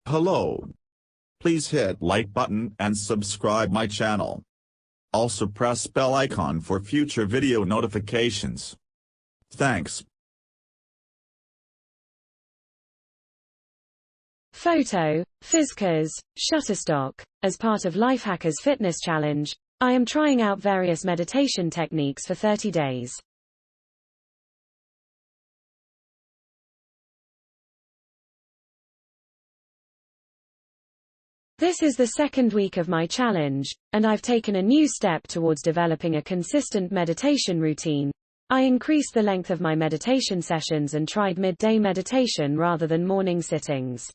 Hello. Please hit like button and subscribe my channel. Also press bell icon for future video notifications. Thanks. Photo, Fizzkers, Shutterstock. As part of Lifehackers Fitness Challenge, I am trying out various meditation techniques for 30 days. This is the second week of my challenge, and I've taken a new step towards developing a consistent meditation routine. I increased the length of my meditation sessions and tried midday meditation rather than morning sittings.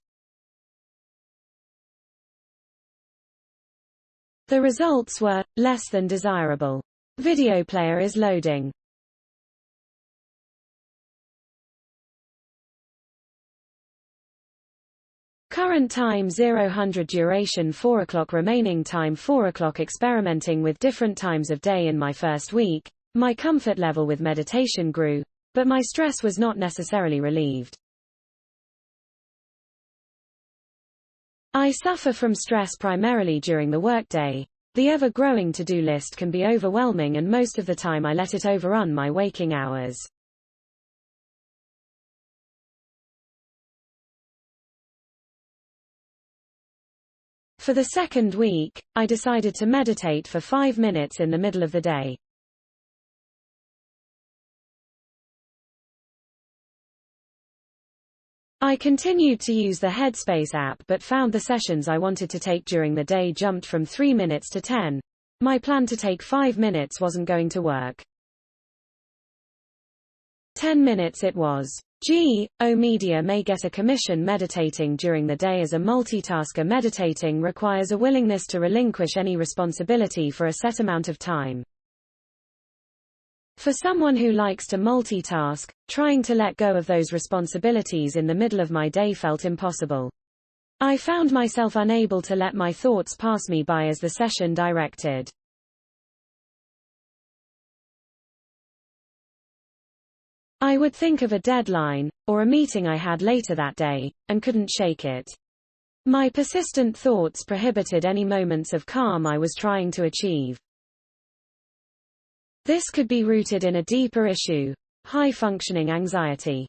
The results were less than desirable. Video player is loading. Current time 0000 duration 4 o'clock remaining time 4 o'clock experimenting with different times of day in my first week. My comfort level with meditation grew, but my stress was not necessarily relieved. I suffer from stress primarily during the workday. The ever-growing to-do list can be overwhelming and most of the time I let it overrun my waking hours. For the second week, I decided to meditate for 5 minutes in the middle of the day. I continued to use the Headspace app but found the sessions I wanted to take during the day jumped from 3 minutes to 10. My plan to take 5 minutes wasn't going to work. 10 minutes it was. Media may get a commission meditating during the day as a multitasker. Meditating requires a willingness to relinquish any responsibility for a set amount of time. For someone who likes to multitask, trying to let go of those responsibilities in the middle of my day felt impossible. I found myself unable to let my thoughts pass me by as the session directed. I would think of a deadline, or a meeting I had later that day, and couldn't shake it. My persistent thoughts prohibited any moments of calm I was trying to achieve. This could be rooted in a deeper issue: high-functioning anxiety.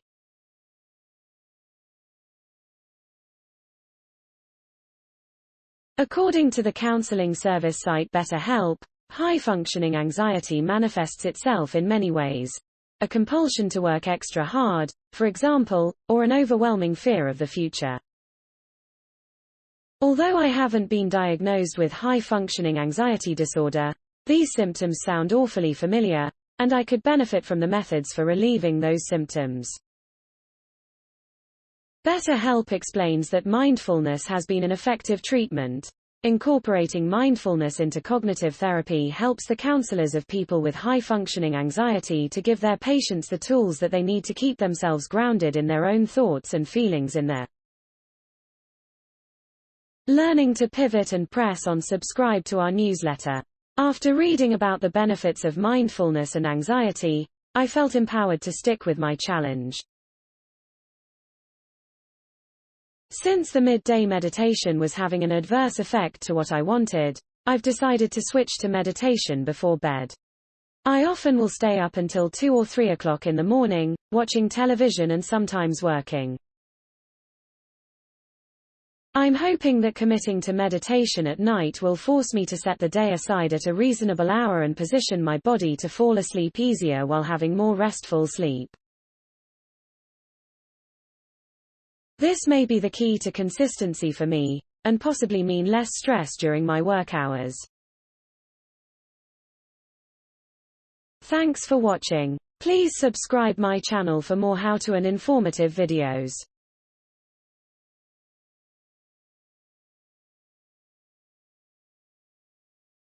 According to the counseling service site BetterHelp, high-functioning anxiety manifests itself in many ways. A compulsion to work extra hard, for example, or an overwhelming fear of the future. Although I haven't been diagnosed with high-functioning anxiety disorder, these symptoms sound awfully familiar, and I could benefit from the methods for relieving those symptoms. BetterHelp explains that mindfulness has been an effective treatment. Incorporating mindfulness into cognitive therapy helps the counselors of people with high-functioning anxiety to give their patients the tools that they need to keep themselves grounded in their own thoughts and feelings in their learning to pivot and press on subscribe to our newsletter. After reading about the benefits of mindfulness and anxiety, I felt empowered to stick with my challenge. Since the midday meditation was having an adverse effect to what I wanted, I've decided to switch to meditation before bed. I often will stay up until 2 or 3 o'clock in the morning, watching television and sometimes working. I'm hoping that committing to meditation at night will force me to set the day aside at a reasonable hour and position my body to fall asleep easier while having more restful sleep. This may be the key to consistency for me, and possibly mean less stress during my work hours. Thanks for watching. Please subscribe my channel for more how-to and informative videos.